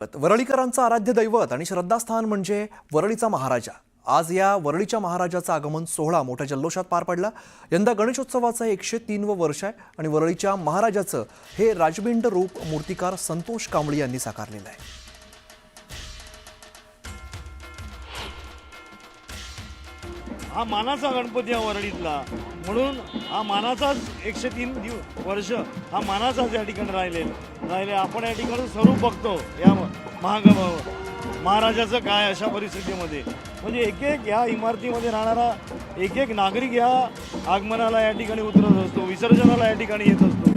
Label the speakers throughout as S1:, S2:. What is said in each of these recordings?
S1: वरळीकरांचं आराध्य दैवत आणि श्रद्धास्थान म्हणजे वरळीचा महाराजा। आज या वरळीच्या महाराजाचा आगमन सोहळा मोठ्या जल्लोषात पार पडला। यंदा गणेशोत्सवाचं 103वं वर्ष आहे आणि वरळीच्या महाराजाचं हे राजबिंड रूप मूर्तिकार संतोष कांबळी यांनी साकारलेलं आहे।
S2: हा मानाचा गणपती आहे वरळीतला, म्हणून हा मानाचाच 103 वर्ष हा मानाचाच या ठिकाणी राहिले आपण या ठिकाणी स्वरूप बघतो या महाराजाचं काय अशा परिस्थितीमध्ये, म्हणजे एक एक या इमारतीमध्ये राहणारा एक एक नागरिक या आगमनाला या ठिकाणी उतरत असतो, विसर्जनाला या ठिकाणी येत असतो।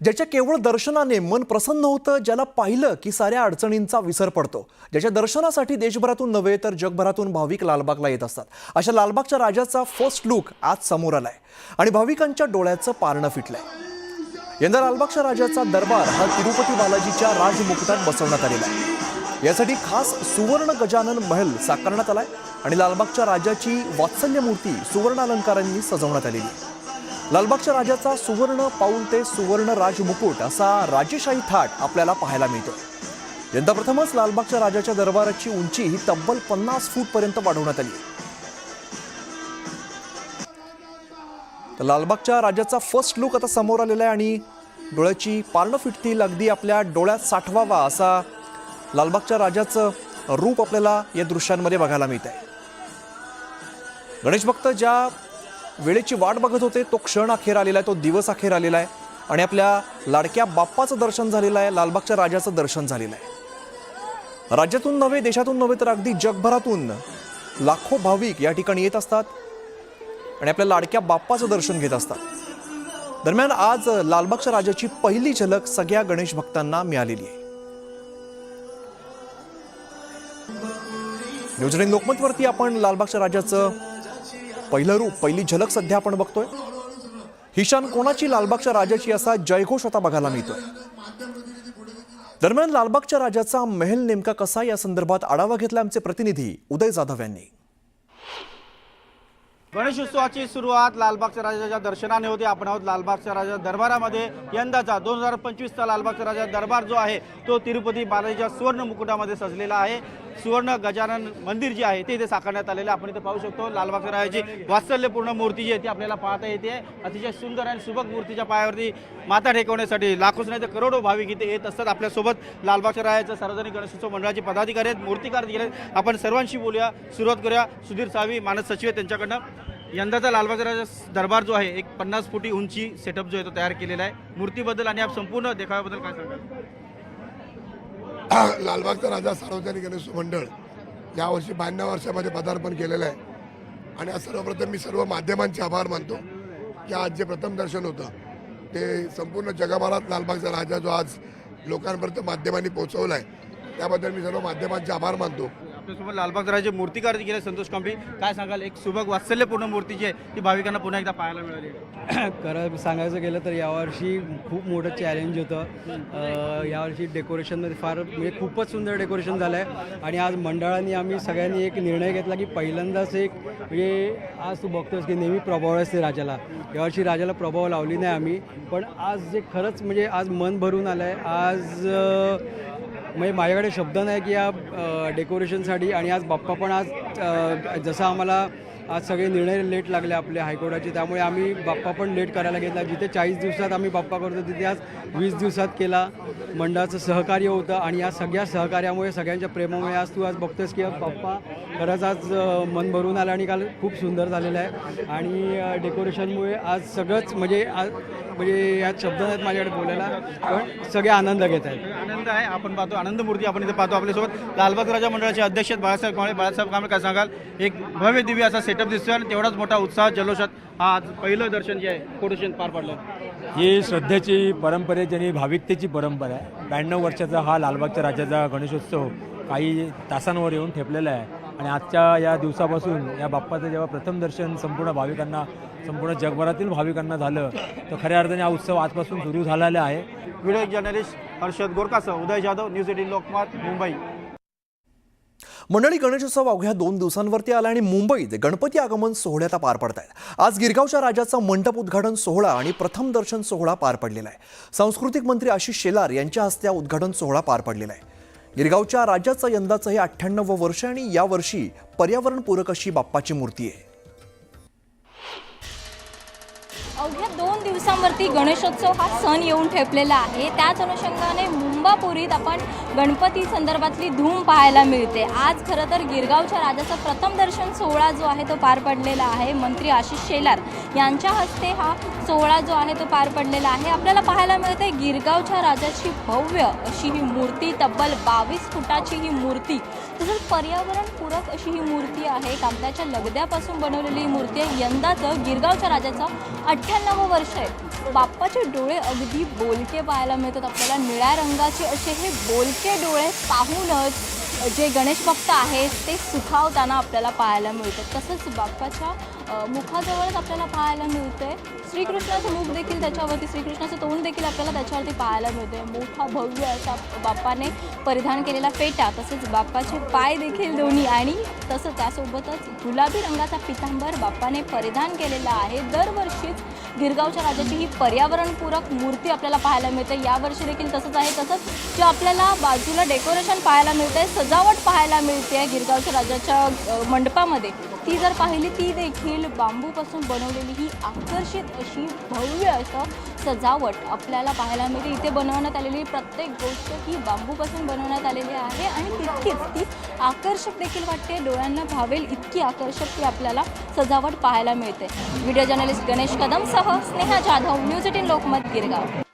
S1: ज्याच्या केवळ दर्शनाने मन प्रसन्न होतं, ज्याला पाहिलं की साऱ्या अडचणींचा विसर पडतो, ज्याच्या दर्शनासाठी देशभरातून नव्हे तर जगभरातून भाविक लालबागला येत असतात, अशा लालबागच्या राजाचा फर्स्ट लुक आज समोर आलाय आणि भाविकांच्या डोळ्याचं पारणं फिटलंय। यंदा लालबागच्या राजाचा दरबार हा तिरुपती बालाजीच्या राजमुकुटात बसवण्यात आलेला आहे। यासाठी खास सुवर्ण गजानन महल साकारण्यात आलाय आणि लालबागच्या राजाची वात्सल्य मूर्ती सुवर्ण अलंकारांनी सजवण्यात आलेली आहे। लालबागच्या राजाचा सुवर्ण पाऊल ते सुवर्ण राजमुकुट असा राजेशाही थाट आपल्याला पाहायला मिळतो। यंदा प्रथमच लालबागच्या राजाच्या दरबाराची उंची ही तब्बल 50 फूट पर्यंत वाढवण्यात आली। तर लालबागच्या राजाचा फर्स्ट लुक आता समोर आलेला आहे आणि डोळ्याची पारणं फिटतील, अगदी आपल्या डोळ्यात साठवावा असा लालबागच्या राजाचं रूप आपल्याला या दृश्यांमध्ये बघायला मिळत आहे। गणेश भक्त ज्या वेळेची वाट बघत होते तो क्षण अखेर आलेला आहे, तो दिवस अखेर आलेला आहे आणि आपल्या लाडक्या बाप्पाचं दर्शन झालेलं आहे, लालबागच्या राजाचं दर्शन झालेलं आहे। राज्यातून नव्हे, देशातून नव्हे तर अगदी जगभरातून लाखो भाविक या ठिकाणी येत असतात आणि आपल्या लाडक्या बाप्पाचं दर्शन घेत असतात। दरम्यान आज लालबागच्या राजाची पहिली झलक सगळ्या गणेश भक्तांना मिळालेली आहे। न्यूझीलंड लोकमतवरती आपण लालबागच्या राजाचं पहिलं रूप, पहिली झलक सध्या आपण बघतोय। ही शान कोणाची, लालबागच्या राजाची असा जयघोष आता बघायला मिळतोय। दरम्यान लालबागच्या राजाचा महल नेमका कसा या संदर्भात आढावा घेतला आमचे प्रतिनिधी उदय जाधव यांनी।
S3: गणेशोत्सवाची सुरुवात लालबागच्या राजाच्या दर्शनाने होते। आपण आहोत लालबागच्या राजा दरबारामध्ये। यंदाचा 2025चा लालबागच्या राजा दरबार जो आहे तो तिरुपती बालाजीच्या सुवर्ण मुकुटामध्ये सजलेला आहे। सुवर्ण गजानन मंदिर जे आहे ते इथे साकारण्यात आलेलं आपण इथे पाहू शकतो। लालबागच्या राजाची वात्सल्यपूर्ण मूर्ती जी आहे ती आपल्याला पाहता येते। अतिशय सुंदर आणि सुबक मूर्तीच्या पायावरती माथा टेकवण्यासाठी लाखोच नाही तर करोडो भाविक इथे येत असतात। आपल्यासोबत लालबागच्या राजाच्या सार्वजनिक गणेशोत्सव मंडळाचे पदाधिकारी आहेत, मूर्तिकार देखील। आपण सर्वांशी बोलूया, सुरुवात करूया। सुधीर सावी मानस सचिव त्यांच्याकडनं। यंदाचा लालबागचा राजा दरबार जो आहे एक 50 फुटी उंची सेटअप जो आहे तो तयार केलेला आहे। मूर्तीबद्दल आणि आप संपूर्ण देखाव्याबद्दल काय सांगाल?
S4: लालबागचा राजा सार्वजनिक गणेश मंडळ यावर्षी 92 वर्षामध्ये पदार्पण केलेलं आहे आणि आज सर्वप्रथम मी सर्व माध्यमांचे आभार मानतो की आज जे प्रथम दर्शन होतं ते संपूर्ण जगभरात लालबागचा राजा जो आज लोकांपर्यंत माध्यमांनी पोहोचवला आहे त्याबद्दल मी सर्व माध्यमांचे आभार मानतो।
S3: आपल्यासोबत लालबागचा राजा मूर्तिकार देखील संतोष कांबळी, काय सांगाल? एक सुबक वात्सल्यपूर्ण मूर्ती जी आहे ती भाविकांना पुन्हा एकदा पाहायला मिळाली।
S5: खरं सांगायचं गेलं तर यावर्षी खूप मोठं चॅलेंज होतं। यावर्षी डेकोरेशनमध्ये फार म्हणजे खूपच सुंदर डेकोरेशन झालं आहे आणि आज मंडळाने आम्ही सगळ्यांनी एक निर्णय घेतला की पहिल्यांदाच एक म्हणजे आज तू बघतोस की नेहमी प्रभाव असते राजाला, यावर्षी राजाला प्रभाव लावली नाही आम्ही, पण आज जे खरंच म्हणजे आज मन भरून आलं आहे। आज म्हणजे माझ्याकडे शब्द नाही की या डेकोरेशनसाठी, आणि आज बाप्पा पण आज जसं आम्हाला आज सगळे निर्णय लेट लागले आपले हायकोर्टाचे, त्यामुळे आम्ही बाप्पा पण लेट करायला घेतला। जिथे 40 दिवसात आम्ही बाप्पा करतो तिथे आज 20 दिवसात केला। मंडळाचं सहकार्य होतं आणि या सगळ्या सहकार्यामुळे, सगळ्यांच्या प्रेमामुळे आज तू आज बघतोस की बाप्पा खरंच आज मन भरून आलं आणि काल खूप सुंदर झालेलं आहे आणि डेकोरेशनमुळे आज सगळंच म्हणजे यात शब्द नाहीत माझ्याकडे बोलायला, पण सगळे आनंद घेत आहेत।
S3: आनंद आहे। आपण पाहतो आनंद मूर्ती आपण इथे पाहतो। आपल्यासोबत लालबाग राजा मंडळाचे अध्यक्ष बाळासाहेब कांबळे। बाळासाहेब कांबळे, काय सांगाल? एक भव्य दिव्य असा सेटअप दिसतोय आणि तेवढाच मोठा उत्साह जल्लोषात आज पहिलं दर्शन जे आहे कोटेशन पार पडलं।
S6: ही श्रद्धेची परंपरेची आणि भाविकतेची परंपरा आहे। 92 वर्षाचा हा लालबागच्या राजाचा गणेशोत्सव काही तासांवर येऊन ठेपलेला आहे आणि आजच्या या दिवसापासून या बाप्पाचं जेव्हा प्रथम दर्शन संपूर्ण भाविकांना, संपूर्ण जगभरातील भाविकांना झालं तर खऱ्या अर्थाने हा उत्सव आजपासून सुरू झालेला आहे।
S3: व्हिडिओ जर्नलिस्ट हर्षद गोरकासह उदय जाधव, न्यूज 18 लोकमत, मुंबई।
S1: मंडळी, गणेशोत्सव अवघ्या 2 दिवसांवरती आला आणि मुंबईत गणपती आगमन सोहळे आता पार पडत आहेत. आज गिरगावच्या राजाचा मंडप उद्घाटन सोहळा आणि प्रथम दर्शन सोहळा पार पडलेला आहे. सांस्कृतिक मंत्री आशिष शेलार यांच्या हस्ते उद्घाटन सोहळा पार पडलेला आहे. गिरगावच्या राजाचं यंदाचं हे 98वं वर्ष आणि यावर्षी पर्यावरणपूरक अशी बाप्पाची मूर्ती आहे.
S7: अवघ्या 2 दिवसांवरती गणेशोत्सव हा सण येऊन ठेपलेला आहे. त्याच अनुषंगाने मुंबापुरीत आपण गणपती संदर्भातली धूम पाहायला मिळते. आज खरं तर गिरगावच्या राजाचा प्रथम दर्शन सोहळा जो आहे तो पार पडलेला आहे. मंत्री आशिष शेलार यांच्या हस्ते हा सोहळा जो आहे तो पार पडलेला आहे. आपल्याला पाहायला मिळते गिरगावच्या राजाची भव्य अशी ही मूर्ती, तब्बल 22 फुटाची ही मूर्ती, तसंच पर्यावरणपूरक अशी ही मूर्ती आहे. कागदाच्या लगद्यापासून बनवलेली ही मूर्ती आहे. यंदाचं गिरगावच्या राजाचं 98वं वर्ष आहे. बाप्पाचे डोळे अगदी बोलके पाहायला मिळतात आपल्याला. निळ्या रंगाचे असे हे बोलके डोळे पाहूनच जे गणेश भक्त आहेत ते सुखावताना आपल्याला पाहायला मिळतात. तसंच बाप्पाच्या मुखाजवळच आपल्याला पाहायला मिळते श्रीकृष्णाचं मुख देखील, त्याच्यावरती श्रीकृष्णाचं तोंड देखील आपल्याला त्याच्यावरती पाहायला मिळते. मोठा भव्य असा बाप्पाने परिधान केलेला फेटा, तसेच बाप्पाचे पाय देखील दोन्ही, आणि तसंच त्यासोबतच गुलाबी रंगाचा पितांबर बाप्पाने परिधान केलेला आहे. दरवर्षीच गिरगावच्या राजाची ही पर्यावरणपूरक मूर्ती आपल्याला पाहायला मिळते. यावर्षी देखील तसंच आहे. तसंच जे आपल्याला बाजूला डेकोरेशन पाहायला मिळते, सजावट पाहायला मिळते गिरगावच्या राजाच्या मंडपामध्ये, ती जर पाहिली ती देखील बांबूपासून बनवलेली ही आकर्षित अशी भव्य असं सजावट आपल्याला पाहायला मिळते. इथे बनवण्यात आलेली प्रत्येक गोष्ट ही बांबूपासून बनवण्यात आलेली आहे आणि तितकीच ती आकर्षक देखील वाटते. डोळ्यांना भावेल इतकी आकर्षक ती आपल्याला सजावट पाहायला मिळते. व्हिडिओ जर्नलिस्ट गणेश कदमसह स्नेहा जाधव, न्यूज 18 लोकमत, गिरगाव.